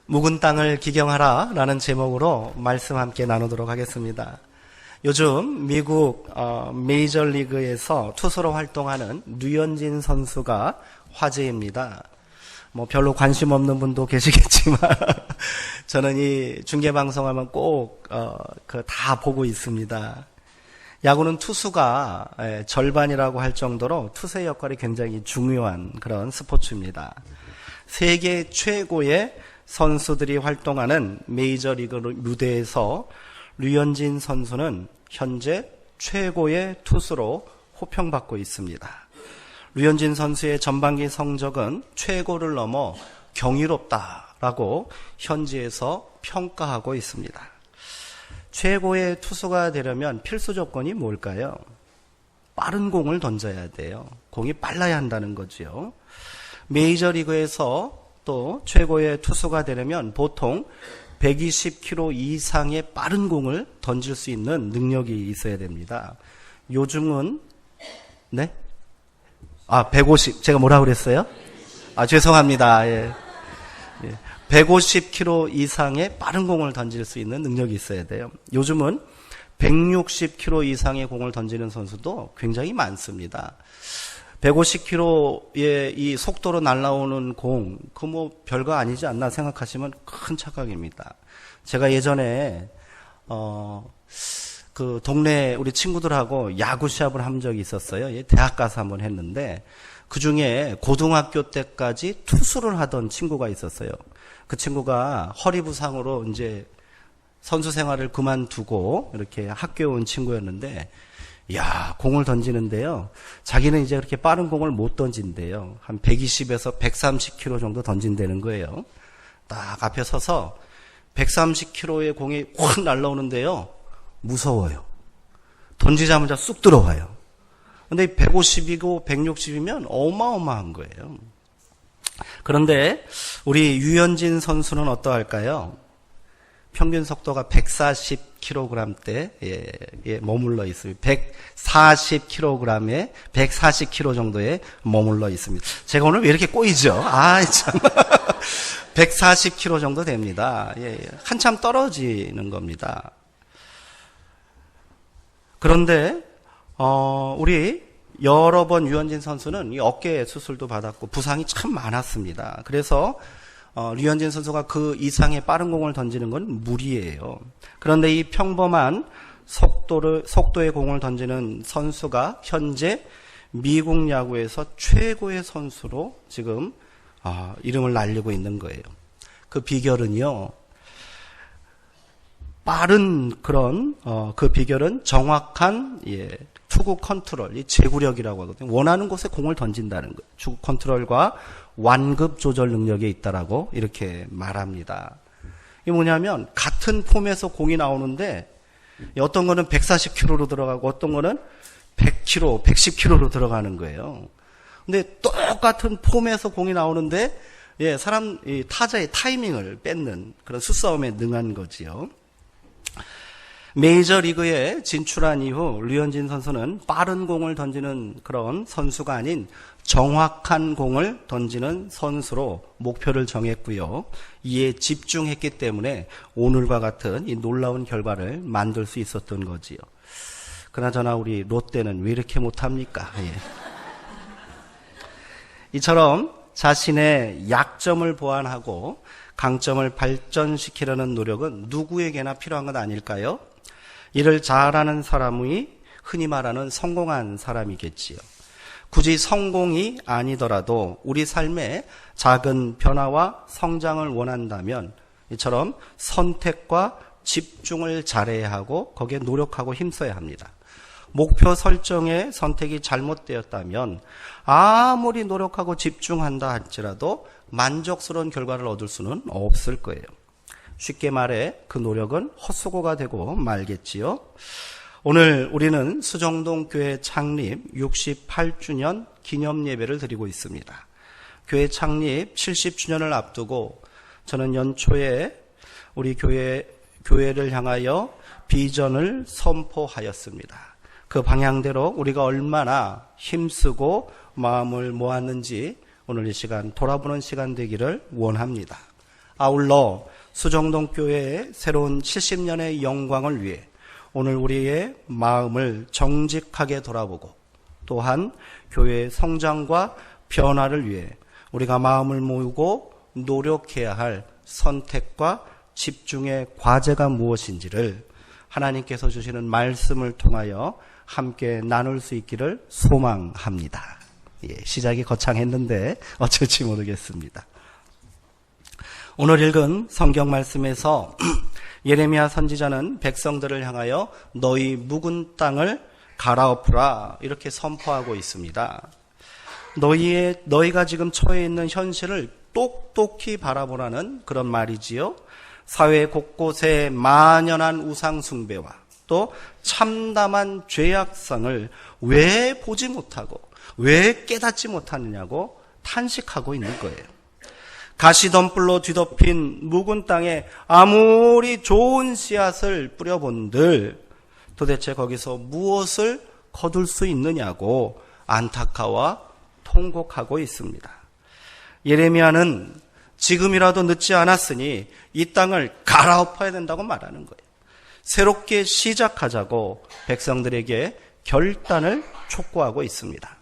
묵은 땅을 기경하라 라는 제목으로 말씀 함께 나누도록 하겠습니다. 요즘 미국 메이저리그에서 투수로 활동하는 류현진 선수가 화제입니다. 별로 관심 없는 분도 계시겠지만 저는 이 중계방송하면 꼭 다 보고 있습니다. 야구는 투수가 절반이라고 할 정도로 투수의 역할이 굉장히 중요한 그런 스포츠입니다. 세계 최고의 선수들이 활동하는 메이저리그 무대에서 류현진 선수는 현재 최고의 투수로 호평받고 있습니다. 류현진 선수의 전반기 성적은 최고를 넘어 경이롭다라고 현지에서 평가하고 있습니다. 최고의 투수가 되려면 필수 조건이 뭘까요? 빠른 공을 던져야 돼요. 공이 빨라야 한다는 거죠. 메이저리그에서 또 최고의 투수가 되려면 보통 120km 이상의 빠른 공을 던질 수 있는 능력이 있어야 됩니다. 요즘은 150. 제가 뭐라고 그랬어요? 죄송합니다. 예. 150km 이상의 빠른 공을 던질 수 있는 능력이 있어야 돼요. 요즘은 160km 이상의 공을 던지는 선수도 굉장히 많습니다. 150km의 이 속도로 날아오는 공, 별거 아니지 않나 생각하시면 큰 착각입니다. 제가 예전에, 동네 우리 친구들하고 야구 시합을 한 적이 있었어요. 대학 가서 한번 했는데, 그 중에 고등학교 때까지 투수를 하던 친구가 있었어요. 그 친구가 허리 부상으로 이제 선수 생활을 그만두고 이렇게 학교에 온 친구였는데, 공을 던지는데요. 자기는 이제 그렇게 빠른 공을 못 던진대요. 한 120에서 130km 정도 던진다는 거예요. 딱 앞에 서서 130km의 공이 확 날라오는데요. 무서워요. 던지자마자 쑥 들어가요. 근데 150이고 160이면 어마어마한 거예요. 그런데 우리 류현진 선수는 어떠할까요? 평균 속도가 140kg대에 머물러 있습니다. 140kg에 140km 정도에 머물러 있습니다. 제가 오늘 왜 이렇게 꼬이죠? 참. 140km 정도 됩니다. 한참 떨어지는 겁니다. 그런데 우리 여러 번 류현진 선수는 이 어깨 수술도 받았고 부상이 참 많았습니다. 그래서 류현진 선수가 그 이상의 빠른 공을 던지는 건 무리예요. 그런데 이 평범한 속도의 공을 던지는 선수가 현재 미국 야구에서 최고의 선수로 지금 이름을 날리고 있는 거예요. 그 비결은요. 그 비결은 정확한 투구 컨트롤, 이 제구력이라고 하거든요. 원하는 곳에 공을 던진다는 거예요. 투구 컨트롤과 완급 조절 능력에 있다라고 이렇게 말합니다. 이게 뭐냐면 같은 폼에서 공이 나오는데 어떤 거는 140km로 들어가고 어떤 거는 100km, 110km로 들어가는 거예요. 근데 똑같은 폼에서 공이 나오는데 타자의 타이밍을 뺏는 그런 수싸움에 능한 거지요. 메이저리그에 진출한 이후 류현진 선수는 빠른 공을 던지는 그런 선수가 아닌 정확한 공을 던지는 선수로 목표를 정했고요. 이에 집중했기 때문에 오늘과 같은 이 놀라운 결과를 만들 수 있었던 거지요. 그나저나 우리 롯데는 왜 이렇게 못합니까? 이처럼 자신의 약점을 보완하고 강점을 발전시키려는 노력은 누구에게나 필요한 것 아닐까요? 이를 잘하는 사람이 흔히 말하는 성공한 사람이겠지요. 굳이 성공이 아니더라도 우리 삶에 작은 변화와 성장을 원한다면 이처럼 선택과 집중을 잘해야 하고 거기에 노력하고 힘써야 합니다. 목표 설정의 선택이 잘못되었다면 아무리 노력하고 집중한다 할지라도 만족스러운 결과를 얻을 수는 없을 거예요. 쉽게 말해 그 노력은 헛수고가 되고 말겠지요. 오늘 우리는 수정동 교회 창립 68주년 기념 예배를 드리고 있습니다. 교회 창립 70주년을 앞두고 저는 연초에 우리 교회를 향하여 비전을 선포하였습니다. 그 방향대로 우리가 얼마나 힘쓰고 마음을 모았는지 오늘 이 시간 돌아보는 시간 되기를 원합니다. 아울러 수정동 교회의 새로운 70년의 영광을 위해 오늘 우리의 마음을 정직하게 돌아보고 또한 교회의 성장과 변화를 위해 우리가 마음을 모으고 노력해야 할 선택과 집중의 과제가 무엇인지를 하나님께서 주시는 말씀을 통하여 함께 나눌 수 있기를 소망합니다. 시작이 거창했는데 어쩔지 모르겠습니다. 오늘 읽은 성경 말씀에서 예레미야 선지자는 백성들을 향하여 너희 묵은 땅을 갈아엎으라 이렇게 선포하고 있습니다. 너희가 지금 처해 있는 현실을 똑똑히 바라보라는 그런 말이지요. 사회 곳곳에 만연한 우상 숭배와 또 참담한 죄악성을 왜 보지 못하고 왜 깨닫지 못하느냐고 탄식하고 있는 거예요. 가시덤불로 뒤덮인 묵은 땅에 아무리 좋은 씨앗을 뿌려본들 도대체 거기서 무엇을 거둘 수 있느냐고 안타까워 통곡하고 있습니다. 예레미야는 지금이라도 늦지 않았으니 이 땅을 갈아엎어야 된다고 말하는 거예요. 새롭게 시작하자고 백성들에게 결단을 촉구하고 있습니다.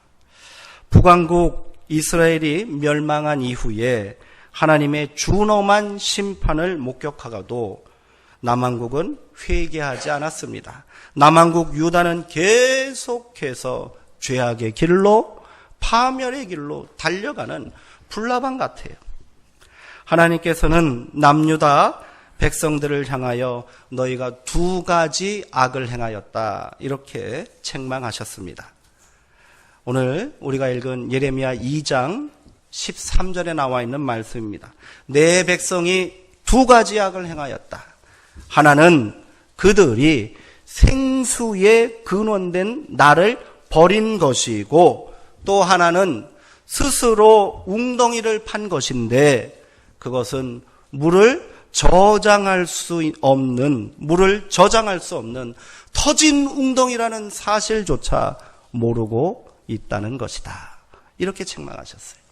북왕국 이스라엘이 멸망한 이후에 하나님의 준엄한 심판을 목격하고도 남왕국은 회개하지 않았습니다. 남왕국 유다는 계속해서 죄악의 길로 파멸의 길로 달려가는 불나방 같아요. 하나님께서는 남유다 백성들을 향하여 너희가 두 가지 악을 행하였다 이렇게 책망하셨습니다. 오늘 우리가 읽은 예레미야 2장 13절에 나와 있는 말씀입니다. 내 백성이 두 가지 악을 행하였다. 하나는 그들이 생수에 근원된 나를 버린 것이고 또 하나는 스스로 웅덩이를 판 것인데 그것은 물을 저장할 수 없는 터진 웅덩이라는 사실조차 모르고 있다는 것이다. 이렇게 책망하셨어요.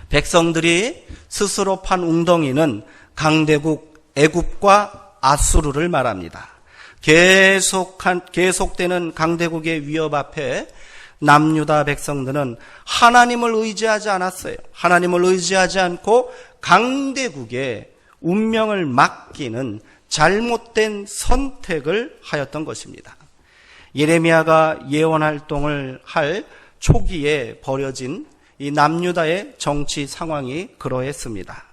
백성들이 스스로 판 웅덩이는 강대국 애굽과 아수르를 말합니다. 계속되는 강대국의 위협 앞에 남유다 백성들은 하나님을 의지하지 않았어요. 하나님을 의지하지 않고 강대국의 운명을 맡기는 잘못된 선택을 하였던 것입니다. 예레미야가 예언 활동을 할 초기에 벌어진 이 남유다의 정치 상황이 그러했습니다.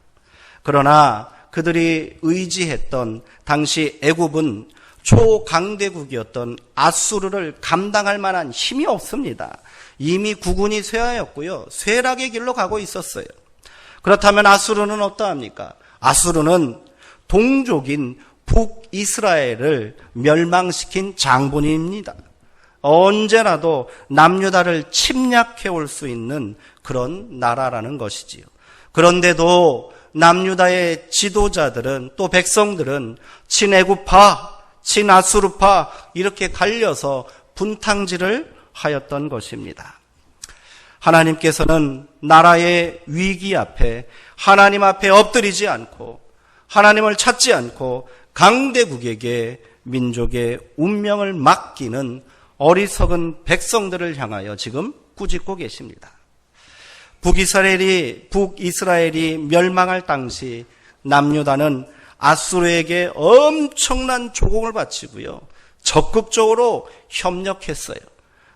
그러나 그들이 의지했던 당시 애굽은 초강대국이었던 아수르를 감당할 만한 힘이 없습니다. 이미 국운이 쇠하였고요. 쇠락의 길로 가고 있었어요. 그렇다면 아수르는 어떠합니까? 아수르는 동족인 북이스라엘을 멸망시킨 장본인입니다. 언제라도 남유다를 침략해 올 수 있는 그런 나라라는 것이지요. 그런데도 남유다의 지도자들은 또 백성들은 친애굽파, 친아수르파 이렇게 갈려서 분탕질을 하였던 것입니다. 하나님께서는 나라의 위기 앞에 하나님 앞에 엎드리지 않고 하나님을 찾지 않고 강대국에게 민족의 운명을 맡기는 어리석은 백성들을 향하여 지금 꾸짖고 계십니다. 북이스라엘이 멸망할 당시 남유다는 아수르에게 엄청난 조공을 바치고요. 적극적으로 협력했어요.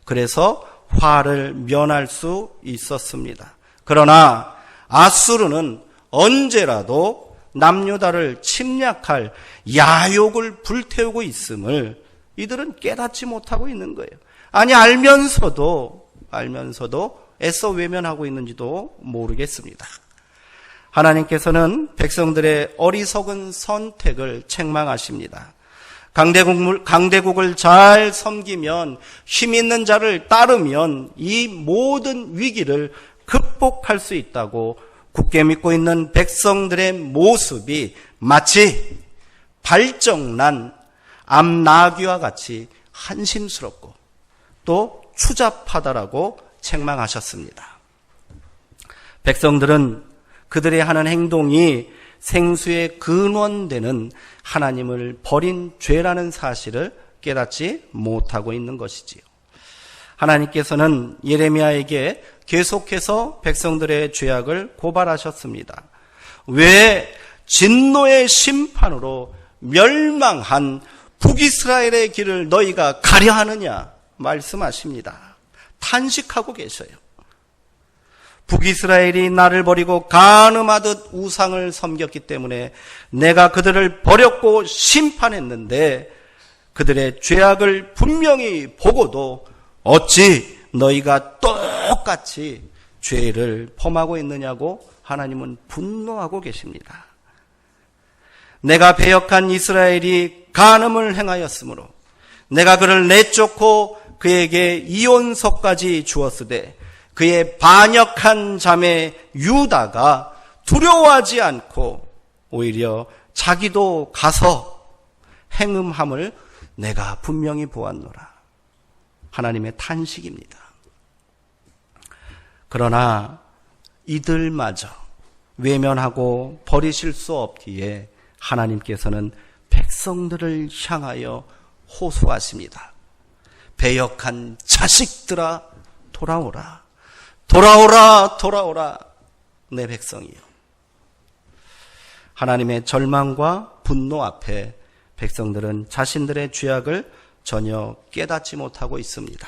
그래서 화를 면할 수 있었습니다. 그러나 아수르는 언제라도 남유다를 침략할 야욕을 불태우고 있음을 이들은 깨닫지 못하고 있는 거예요. 아니 알면서도 애써 외면하고 있는지도 모르겠습니다. 하나님께서는 백성들의 어리석은 선택을 책망하십니다. 강대국을 잘 섬기면 힘 있는 자를 따르면 이 모든 위기를 극복할 수 있다고 굳게 믿고 있는 백성들의 모습이 마치 발정난 암나귀와 같이 한심스럽고 또 추잡하다라고 책망하셨습니다. 백성들은 그들의 하는 행동이 생수의 근원되는 하나님을 버린 죄라는 사실을 깨닫지 못하고 있는 것이지요. 하나님께서는 예레미야에게 계속해서 백성들의 죄악을 고발하셨습니다. 왜 진노의 심판으로 멸망한 북이스라엘의 길을 너희가 가려 하느냐 말씀하십니다. 탄식하고 계셔요. 북이스라엘이 나를 버리고 간음하듯 우상을 섬겼기 때문에 내가 그들을 버렸고 심판했는데 그들의 죄악을 분명히 보고도 어찌 너희가 똑같이 죄를 범하고 있느냐고 하나님은 분노하고 계십니다. 내가 배역한 이스라엘이 간음을 행하였으므로 내가 그를 내쫓고 그에게 이혼서까지 주었으되 그의 반역한 자매 유다가 두려워하지 않고 오히려 자기도 가서 행음함을 내가 분명히 보았노라. 하나님의 탄식입니다. 그러나 이들마저 외면하고 버리실 수 없기에 하나님께서는 백성들을 향하여 호소하십니다. 배역한 자식들아 돌아오라. 돌아오라 돌아오라 내 백성이요. 하나님의 절망과 분노 앞에 백성들은 자신들의 죄악을 전혀 깨닫지 못하고 있습니다.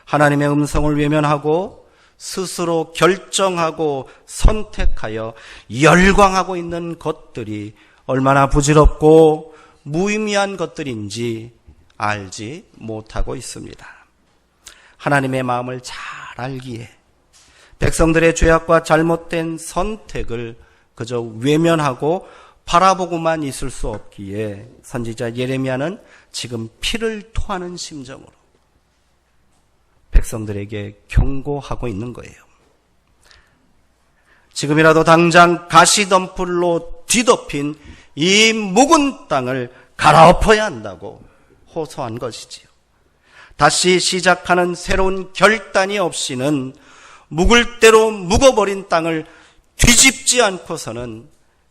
하나님의 음성을 외면하고 스스로 결정하고 선택하여 열광하고 있는 것들이 얼마나 부질없고 무의미한 것들인지 알지 못하고 있습니다. 하나님의 마음을 잘 알기에 백성들의 죄악과 잘못된 선택을 그저 외면하고 바라보고만 있을 수 없기에 선지자 예레미야는 지금 피를 토하는 심정으로 백성들에게 경고하고 있는 거예요. 지금이라도 당장 가시덤불로 뒤덮인 이 묵은 땅을 갈아엎어야 한다고 호소한 것이지요. 다시 시작하는 새로운 결단이 없이는 묵을 대로 묵어버린 땅을 뒤집지 않고서는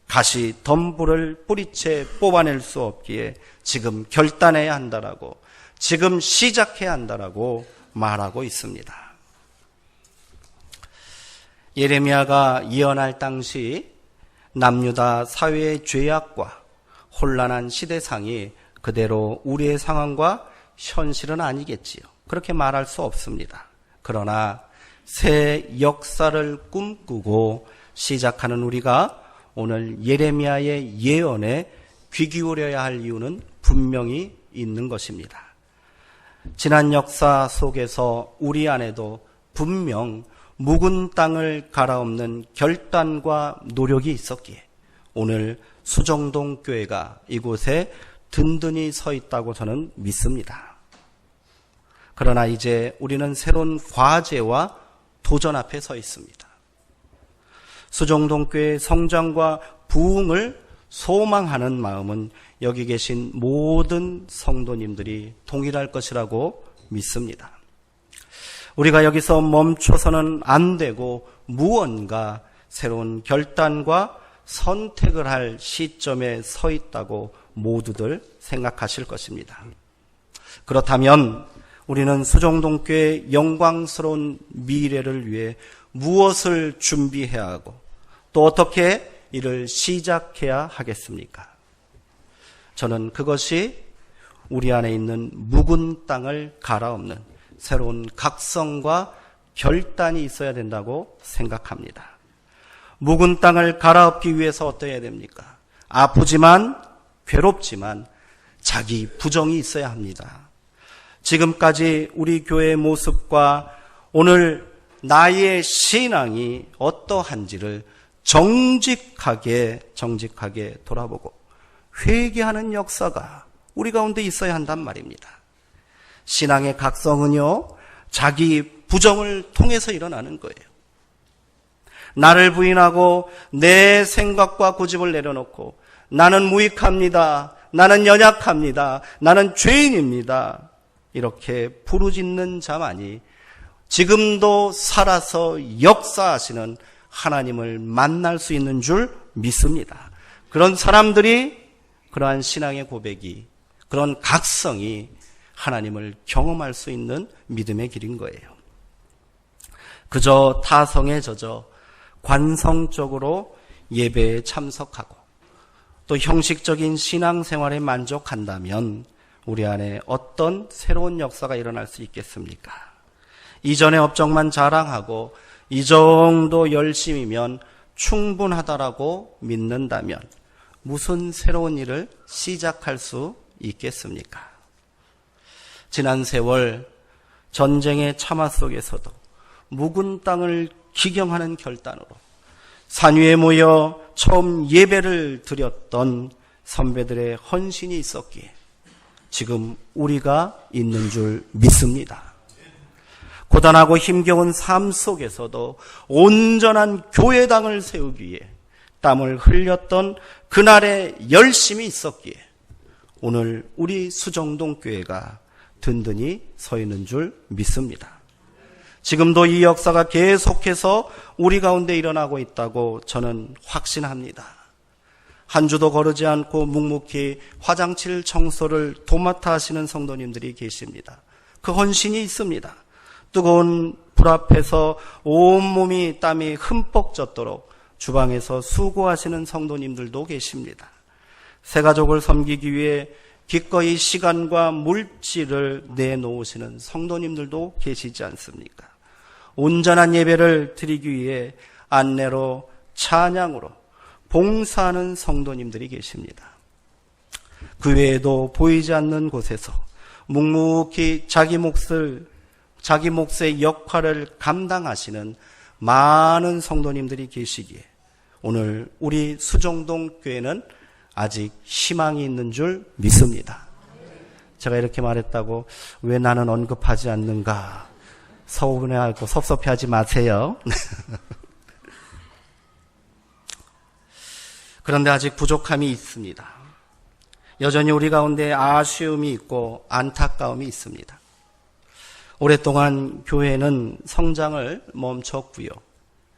가시덤불을 뿌리채 뽑아낼 수 없기에 지금 결단해야 한다라고, 지금 시작해야 한다라고 말하고 있습니다. 예레미야가 예언할 당시 남유다 사회의 죄악과 혼란한 시대상이 그대로 우리의 상황과 현실은 아니겠지요. 그렇게 말할 수 없습니다. 그러나 새 역사를 꿈꾸고 시작하는 우리가 오늘 예레미야의 예언에 귀 기울여야 할 이유는 분명히 있는 것입니다. 지난 역사 속에서 우리 안에도 분명 묵은 땅을 갈아엎는 결단과 노력이 있었기에 오늘 수정동 교회가 이곳에 든든히 서 있다고 저는 믿습니다. 그러나 이제 우리는 새로운 과제와 도전 앞에 서 있습니다. 수정동 교회의 성장과 부흥을 소망하는 마음은 여기 계신 모든 성도님들이 동일할 것이라고 믿습니다. 우리가 여기서 멈춰서는 안 되고 무언가 새로운 결단과 선택을 할 시점에 서 있다고 모두들 생각하실 것입니다. 그렇다면 우리는 수정동교회의 영광스러운 미래를 위해 무엇을 준비해야 하고 또 어떻게 이를 시작해야 하겠습니까? 저는 그것이 우리 안에 있는 묵은 땅을 갈아엎는 새로운 각성과 결단이 있어야 된다고 생각합니다. 묵은 땅을 갈아엎기 위해서 어떠해야 됩니까? 아프지만 괴롭지만 자기 부정이 있어야 합니다. 지금까지 우리 교회의 모습과 오늘 나의 신앙이 어떠한지를 정직하게 돌아보고 회개하는 역사가 우리 가운데 있어야 한단 말입니다. 신앙의 각성은요, 자기 부정을 통해서 일어나는 거예요. 나를 부인하고 내 생각과 고집을 내려놓고 나는 무익합니다. 나는 연약합니다. 나는 죄인입니다. 이렇게 부르짖는 자만이 지금도 살아서 역사하시는 하나님을 만날 수 있는 줄 믿습니다. 그런 사람들이 그러한 신앙의 고백이, 그런 각성이 하나님을 경험할 수 있는 믿음의 길인 거예요. 그저 타성에 젖어 관성적으로 예배에 참석하고 또 형식적인 신앙생활에 만족한다면 우리 안에 어떤 새로운 역사가 일어날 수 있겠습니까? 이전의 업적만 자랑하고 이 정도 열심이면 충분하다라고 믿는다면 무슨 새로운 일을 시작할 수 있겠습니까? 지난 세월 전쟁의 참화 속에서도 묵은 땅을 기경하는 결단으로 산 위에 모여 처음 예배를 드렸던 선배들의 헌신이 있었기에 지금 우리가 있는 줄 믿습니다. 고단하고 힘겨운 삶 속에서도 온전한 교회당을 세우기 위해 땀을 흘렸던 그날의 열심이 있었기에 오늘 우리 수정동 교회가 든든히 서 있는 줄 믿습니다. 지금도 이 역사가 계속해서 우리 가운데 일어나고 있다고 저는 확신합니다. 한 주도 거르지 않고 묵묵히 화장실 청소를 도맡아 하시는 성도님들이 계십니다. 그 헌신이 있습니다. 뜨거운 불 앞에서 온몸이 땀이 흠뻑 젖도록 주방에서 수고하시는 성도님들도 계십니다. 새 가족을 섬기기 위해 기꺼이 시간과 물질을 내놓으시는 성도님들도 계시지 않습니까? 온전한 예배를 드리기 위해 안내로 찬양으로 봉사하는 성도님들이 계십니다. 그 외에도 보이지 않는 곳에서 묵묵히 자기 몫의 역할을 감당하시는 많은 성도님들이 계시기에 오늘 우리 수정동 교회는 아직 희망이 있는 줄 믿습니다. 제가 이렇게 말했다고 왜 나는 언급하지 않는가 서운해하고 섭섭해하지 마세요. 그런데 아직 부족함이 있습니다. 여전히 우리 가운데 아쉬움이 있고 안타까움이 있습니다. 오랫동안 교회는 성장을 멈췄고요.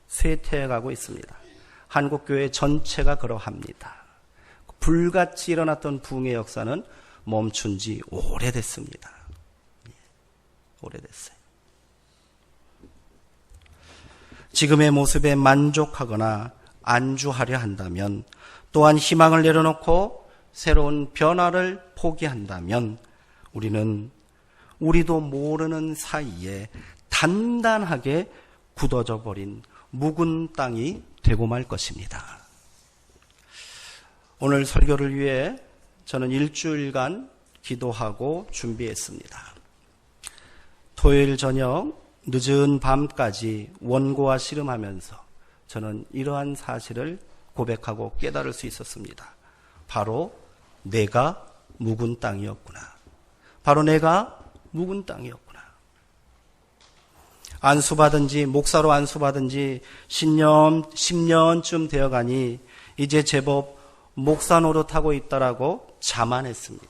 쇠퇴해가고 있습니다. 한국교회 전체가 그러합니다. 불같이 일어났던 부흥의 역사는 멈춘 지 오래됐습니다. 오래됐어요. 지금의 모습에 만족하거나 안주하려 한다면, 또한 희망을 내려놓고 새로운 변화를 포기한다면 우리도 모르는 사이에 단단하게 굳어져 버린 묵은 땅이 되고 말 것입니다. 오늘 설교를 위해 저는 일주일간 기도하고 준비했습니다. 토요일 저녁 늦은 밤까지 원고와 씨름하면서 저는 이러한 사실을 고백하고 깨달을 수 있었습니다. 바로 내가 묵은 땅이었구나. 바로 내가 묵은 땅이었구나. 안수받은 지, 목사로 안수받은 지 10년쯤 되어가니 이제 제법 목사 노릇하고 있다라고 자만했습니다.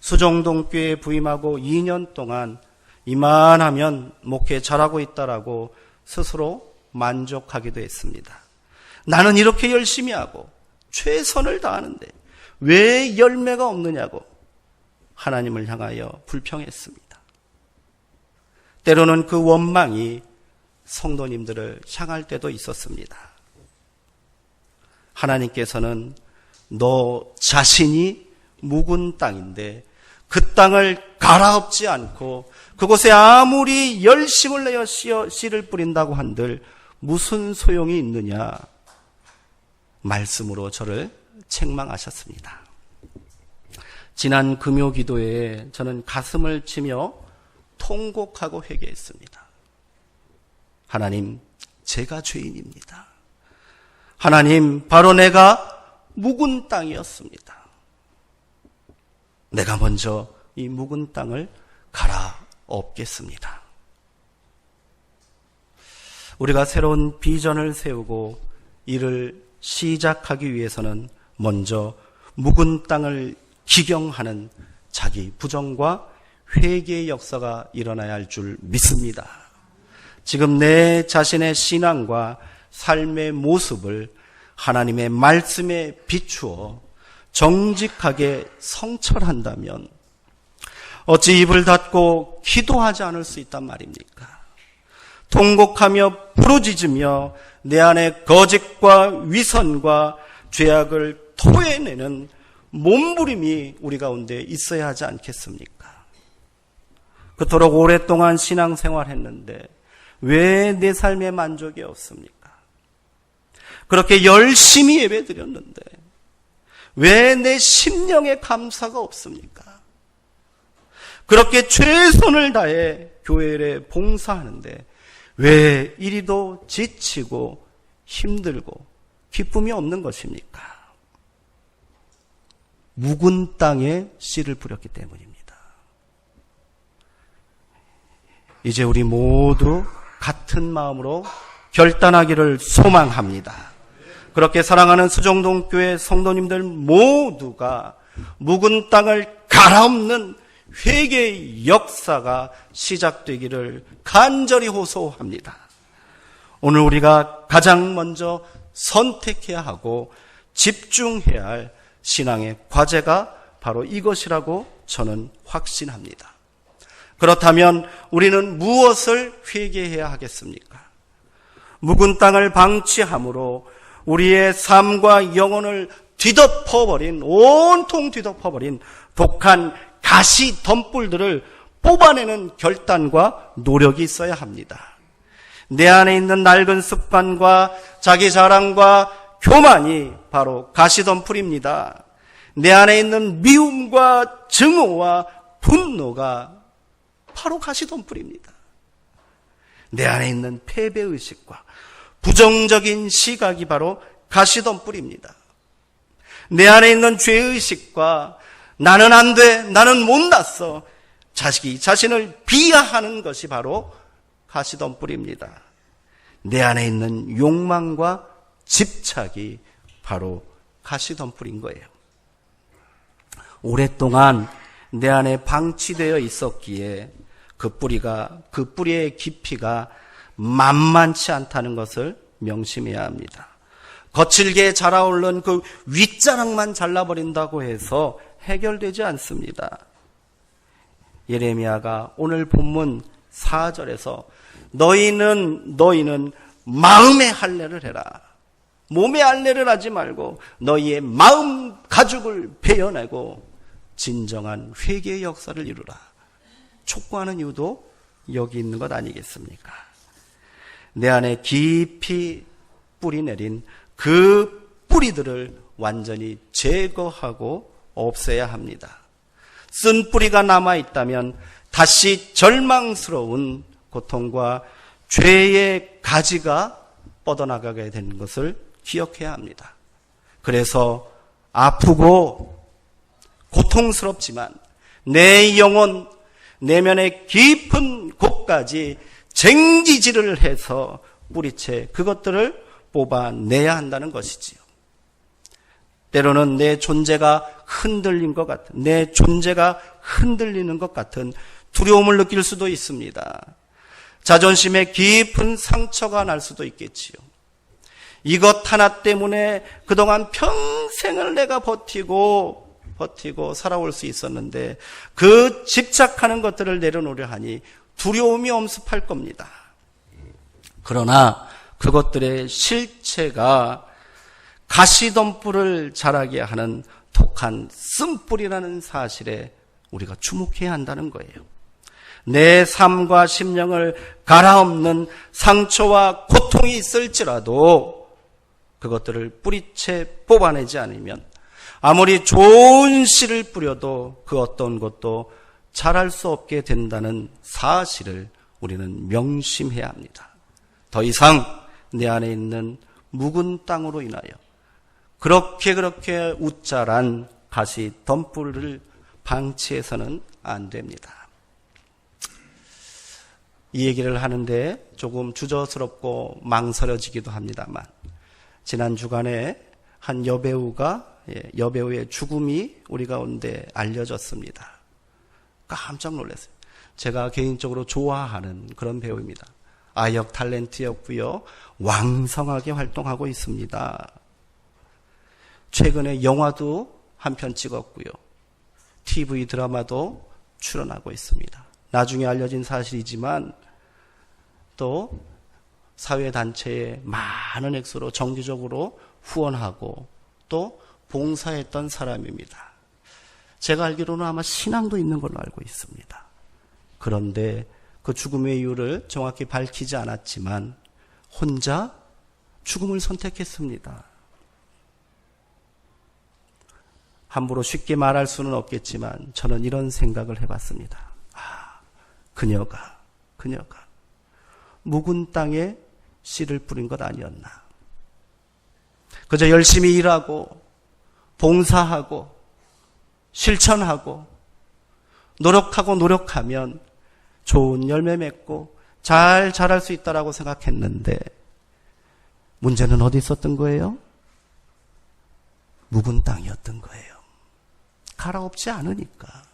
수정동교회에 부임하고 2년 동안 이만하면 목회 잘하고 있다라고 스스로 만족하기도 했습니다. 나는 이렇게 열심히 하고 최선을 다하는데 왜 열매가 없느냐고 하나님을 향하여 불평했습니다. 때로는 그 원망이 성도님들을 향할 때도 있었습니다. 하나님께서는 너 자신이 묵은 땅인데 그 땅을 갈아엎지 않고 그곳에 아무리 열심을 내어 씨를 뿌린다고 한들 무슨 소용이 있느냐 말씀으로 저를 책망하셨습니다. 지난 금요 기도에 저는 가슴을 치며 통곡하고 회개했습니다. 하나님, 제가 죄인입니다. 하나님, 바로 내가 묵은 땅이었습니다. 내가 먼저 이 묵은 땅을 갈아엎겠습니다. 우리가 새로운 비전을 세우고 일을 시작하기 위해서는 먼저 묵은 땅을 기경하는 자기 부정과 회개의 역사가 일어나야 할 줄 믿습니다. 지금 내 자신의 신앙과 삶의 모습을 하나님의 말씀에 비추어 정직하게 성철한다면 어찌 입을 닫고 기도하지 않을 수 있단 말입니까? 통곡하며 부르짖으며 내 안에 거짓과 위선과 죄악을 토해내는 몸부림이 우리 가운데 있어야 하지 않겠습니까? 그토록 오랫동안 신앙생활했는데 왜 내 삶에 만족이 없습니까? 그렇게 열심히 예배드렸는데 왜 내 심령에 감사가 없습니까? 그렇게 최선을 다해 교회에 봉사하는데 왜 이리도 지치고 힘들고 기쁨이 없는 것입니까? 묵은 땅에 씨를 뿌렸기 때문입니다. 이제 우리 모두 같은 마음으로 결단하기를 소망합니다. 그렇게 사랑하는 수정동교회 성도님들 모두가 묵은 땅을 갈아엎는 회개의 역사가 시작되기를 간절히 호소합니다. 오늘 우리가 가장 먼저 선택해야 하고 집중해야 할 신앙의 과제가 바로 이것이라고 저는 확신합니다. 그렇다면 우리는 무엇을 회개해야 하겠습니까? 묵은 땅을 방치함으로 우리의 삶과 영혼을 뒤덮어버린, 온통 뒤덮어버린 독한 가시 덤불들을 뽑아내는 결단과 노력이 있어야 합니다. 내 안에 있는 낡은 습관과 자기 자랑과 교만이 바로 가시 덤불입니다. 내 안에 있는 미움과 증오와 분노가 바로 가시 덤불입니다. 내 안에 있는 패배의식과 부정적인 시각이 바로 가시 덤불입니다. 내 안에 있는 죄의식과 나는 안 돼, 나는 못났어, 자신을 비하하는 것이 바로 가시덤불입니다. 내 안에 있는 욕망과 집착이 바로 가시덤불인 거예요. 오랫동안 내 안에 방치되어 있었기에 그 뿌리의 깊이가 만만치 않다는 것을 명심해야 합니다. 거칠게 자라오른 그 윗자락만 잘라버린다고 해서 해결되지 않습니다. 예레미야가 오늘 본문 4절에서 너희는 마음의 할례를 해라. 몸의 할례를 하지 말고 너희의 마음 가죽을 베어내고 진정한 회개의 역사를 이루라. 촉구하는 이유도 여기 있는 것 아니겠습니까? 내 안에 깊이 뿌리 내린 그 뿌리들을 완전히 제거하고 없애야 합니다. 쓴 뿌리가 남아있다면 다시 절망스러운 고통과 죄의 가지가 뻗어나가게 되는 것을 기억해야 합니다. 그래서 아프고 고통스럽지만 내 영혼, 내면의 깊은 곳까지 쟁기질을 해서 뿌리채 그것들을 뽑아내야 한다는 것이지요. 때로는 내 존재가 흔들린 것 같은, 내 존재가 흔들리는 것 같은 두려움을 느낄 수도 있습니다. 자존심에 깊은 상처가 날 수도 있겠지요. 이것 하나 때문에 그동안 평생을 내가 버티고 살아올 수 있었는데 그 집착하는 것들을 내려놓으려 하니 두려움이 엄습할 겁니다. 그러나 그것들의 실체가 가시덤불을 자라게 하는 독한 쓴뿌리라는 사실에 우리가 주목해야 한다는 거예요. 내 삶과 심령을 갈아엎는 상처와 고통이 있을지라도 그것들을 뿌리채 뽑아내지 않으면 아무리 좋은 씨를 뿌려도 그 어떤 것도 자랄 수 없게 된다는 사실을 우리는 명심해야 합니다. 더 이상 내 안에 있는 묵은 땅으로 인하여 그렇게 웃자란 가시 덤불을 방치해서는 안 됩니다. 이 얘기를 하는데 조금 주저스럽고 망설여지기도 합니다만 지난 주간에 한 여배우의 죽음이 우리 가운데 알려졌습니다. 깜짝 놀랐어요. 제가 개인적으로 좋아하는 그런 배우입니다. 아역 탤런트였고요. 왕성하게 활동하고 있습니다. 최근에 영화도 한 편 찍었고요. TV 드라마도 출연하고 있습니다. 나중에 알려진 사실이지만 또 사회단체에 많은 액수로 정기적으로 후원하고 또 봉사했던 사람입니다. 제가 알기로는 아마 신앙도 있는 걸로 알고 있습니다. 그런데 그 죽음의 이유를 정확히 밝히지 않았지만 혼자 죽음을 선택했습니다. 함부로 쉽게 말할 수는 없겠지만 저는 이런 생각을 해봤습니다. 그녀가 묵은 땅에 씨를 뿌린 것 아니었나. 그저 열심히 일하고 봉사하고 실천하고 노력하면 좋은 열매 맺고 잘 자랄 수 있다라고 생각했는데 문제는 어디 있었던 거예요? 묵은 땅이었던 거예요. 갈아엎지 않으니까.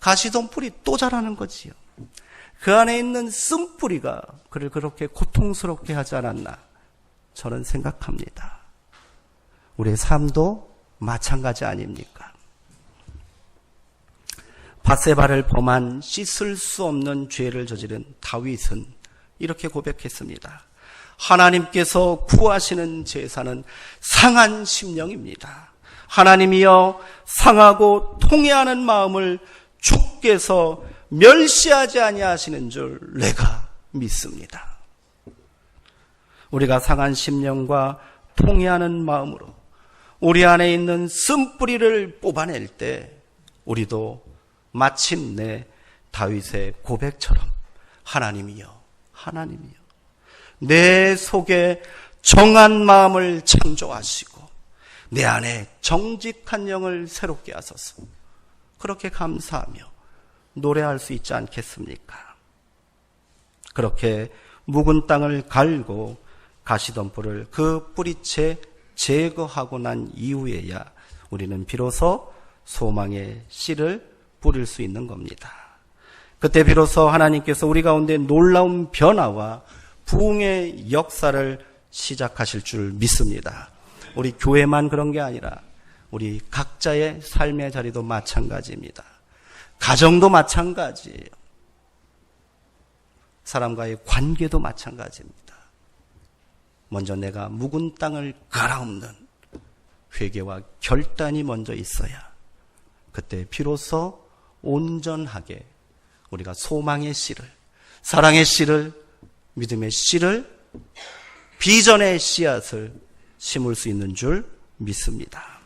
가시덤불이 또 자라는 거지요. 그 안에 있는 쓴뿌리가 그를 그렇게 고통스럽게 하지 않았나 저는 생각합니다. 우리의 삶도 마찬가지 아닙니까? 밧세바를 범한 씻을 수 없는 죄를 저지른 다윗은 이렇게 고백했습니다. 하나님께서 구하시는 제사는 상한 심령입니다. 하나님이여 상하고 통회하는 마음을 주께서 멸시하지 아니하시는 줄 내가 믿습니다. 우리가 상한 심령과 통회하는 마음으로 우리 안에 있는 쓴뿌리를 뽑아낼 때 우리도 마침내 다윗의 고백처럼 하나님이여 내 속에 정한 마음을 창조하시고 내 안에 정직한 영을 새롭게 하소서. 그렇게 감사하며 노래할 수 있지 않겠습니까? 그렇게 묵은 땅을 갈고 가시덤불을 그 뿌리채 제거하고 난 이후에야 우리는 비로소 소망의 씨를 뿌릴 수 있는 겁니다. 그때 비로소 하나님께서 우리 가운데 놀라운 변화와 부흥의 역사를 시작하실 줄 믿습니다. 우리 교회만 그런 게 아니라 우리 각자의 삶의 자리도 마찬가지입니다. 가정도 마찬가지예요. 사람과의 관계도 마찬가지입니다. 먼저 내가 묵은 땅을 갈아엎는 회개와 결단이 먼저 있어야 그때 비로소 온전하게 우리가 소망의 씨를, 사랑의 씨를, 믿음의 씨를, 비전의 씨앗을 심을 수 있는 줄 믿습니다.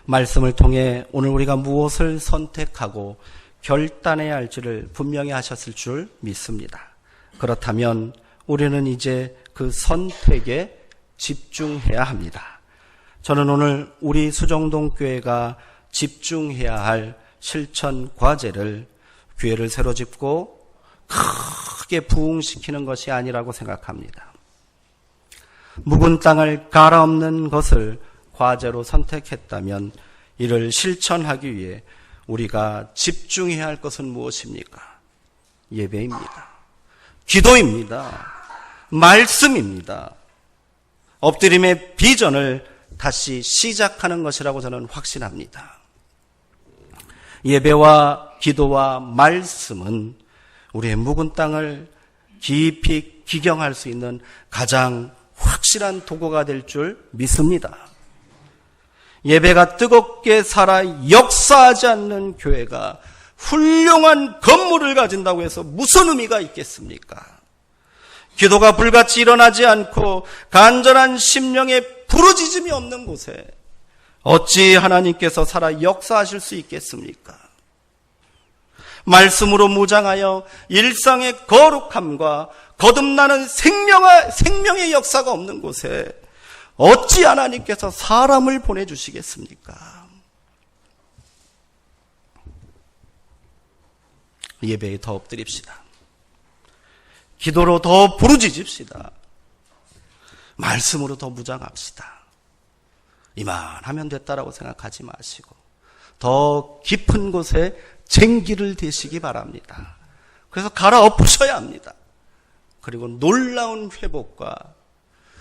말씀을 통해 오늘 우리가 무엇을 선택하고 결단해야 할지를 분명히 하셨을 줄 믿습니다. 그렇다면 우리는 이제 그 선택에 집중해야 합니다. 저는 오늘 우리 수정동교회가 집중해야 할 실천 과제를 교회를 새로 짓고 크게 부흥시키는 것이 아니라고 생각합니다. 묵은 땅을 갈아엎는 것을 과제로 선택했다면 이를 실천하기 위해 우리가 집중해야 할 것은 무엇입니까? 예배입니다. 기도입니다. 말씀입니다. 엎드림의 비전을 다시 시작하는 것이라고 저는 확신합니다. 예배와 기도와 말씀은 우리의 묵은 땅을 깊이 기경할 수 있는 가장 확실한 도구가 될 줄 믿습니다. 예배가 뜨겁게 살아 역사하지 않는 교회가 훌륭한 건물을 가진다고 해서 무슨 의미가 있겠습니까? 기도가 불같이 일어나지 않고 간절한 심령의 부르짖음이 없는 곳에 어찌 하나님께서 살아 역사하실 수 있겠습니까? 말씀으로 무장하여 일상의 거룩함과 거듭나는 생명의 역사가 없는 곳에 어찌 하나님께서 사람을 보내주시겠습니까? 예배에 더 엎드립시다. 기도로 더 부르짖읍시다. 말씀으로 더 무장합시다. 이만하면 됐다라고 생각하지 마시고 더 깊은 곳에 쟁기를 대시기 바랍니다. 그래서 갈아엎으셔야 합니다. 그리고 놀라운 회복과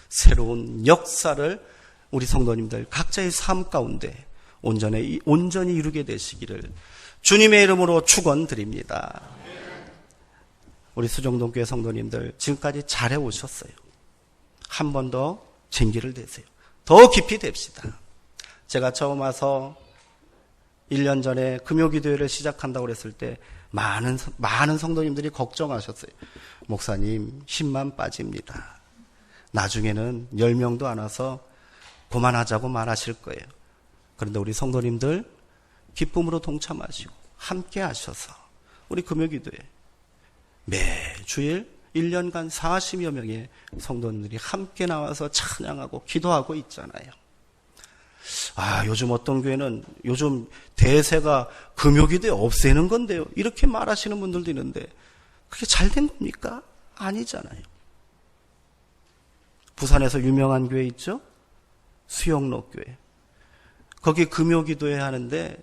새로운 역사를 우리 성도님들 각자의 삶 가운데 온전히 이루게 되시기를 주님의 이름으로 축원드립니다. 우리 수정동교회 성도님들 지금까지 잘해 오셨어요. 한 번 더 쟁기를 대세요. 더 깊이 댑시다. 제가 처음 와서 1년 전에 금요기도회를 시작한다고 그랬을 때 많은 성도님들이 걱정하셨어요. 목사님 힘만 빠집니다. 나중에는 10명도 안 와서 그만하자고 말하실 거예요. 그런데 우리 성도님들 기쁨으로 동참하시고 함께 하셔서 우리 금요기도회 매주일 1년간 40여 명의 성도님들이 함께 나와서 찬양하고 기도하고 있잖아요. 요즘 어떤 교회는 요즘 대세가 금요기도회 없애는 건데요. 이렇게 말하시는 분들도 있는데 그게 잘된 겁니까? 아니잖아요. 부산에서 유명한 교회 있죠? 수영로교회. 거기 금요기도회 하는데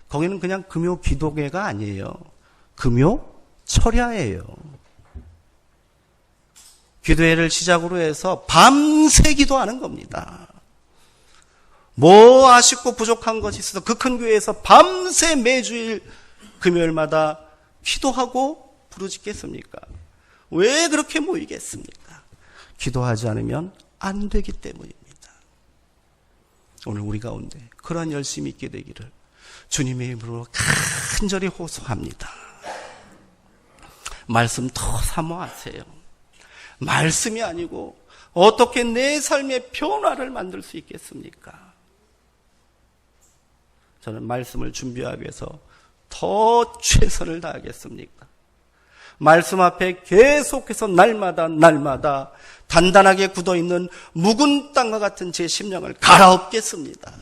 거기는 그냥 금요기도회가 아니에요. 금요철야예요. 기도회를 시작으로 해서 밤새 기도하는 겁니다. 뭐 아쉽고 부족한 것이 있어서 그 큰 교회에서 밤새 매주일 금요일마다 기도하고 부르짖겠습니까? 왜 그렇게 모이겠습니까? 기도하지 않으면 안 되기 때문입니다. 오늘 우리 가운데 그러한 열심이 있게 되기를 주님의 이름으로 간절히 호소합니다. 말씀 더 사모하세요. 말씀이 아니고 어떻게 내 삶의 변화를 만들 수 있겠습니까? 저는 말씀을 준비하기 위해서 더 최선을 다하겠습니까? 말씀 앞에 계속해서 날마다 단단하게 굳어있는 묵은 땅과 같은 제 심령을 갈아엎겠습니다.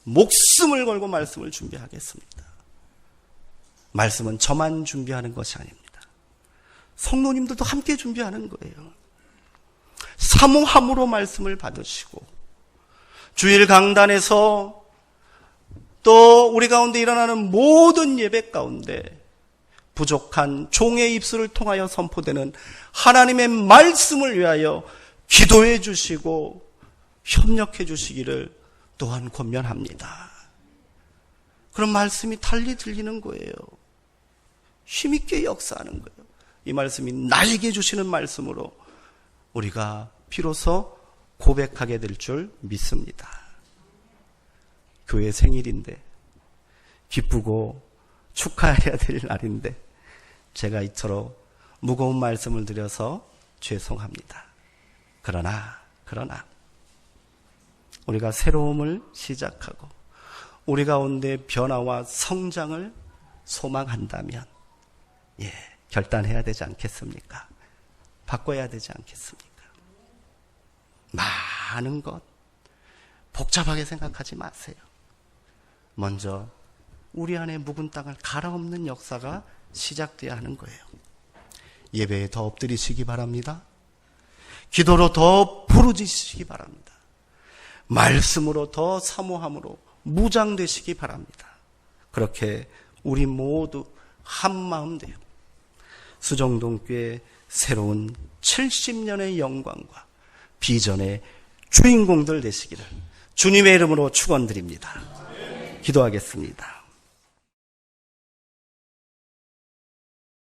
목숨을 걸고 말씀을 준비하겠습니다. 말씀은 저만 준비하는 것이 아닙니다. 성도님들도 함께 준비하는 거예요. 사모함으로 말씀을 받으시고 주일 강단에서 또 우리 가운데 일어나는 모든 예배 가운데 부족한 종의 입술을 통하여 선포되는 하나님의 말씀을 위하여 기도해 주시고 협력해 주시기를 또한 권면합니다. 그런 말씀이 달리 들리는 거예요. 힘있게 역사하는 거예요. 이 말씀이 나에게 주시는 말씀으로 우리가 비로소 고백하게 될 줄 믿습니다. 교회 생일인데 기쁘고 축하해야 될 날인데 제가 이토록 무거운 말씀을 드려서 죄송합니다. 그러나 우리가 새로움을 시작하고 우리 가운데 변화와 성장을 소망한다면 결단해야 되지 않겠습니까? 바꿔야 되지 않겠습니까? 많은 것 복잡하게 생각하지 마세요. 먼저 우리 안에 묵은 땅을 갈아엎는 역사가 시작돼야 하는 거예요. 예배에 더 엎드리시기 바랍니다. 기도로 더 부르짖으시기 바랍니다. 말씀으로 더 사모함으로 무장되시기 바랍니다. 그렇게 우리 모두 한마음 되어 수정동교회 새로운 70년의 영광과 비전의 주인공들 되시기를 주님의 이름으로 축원드립니다. 기도하겠습니다.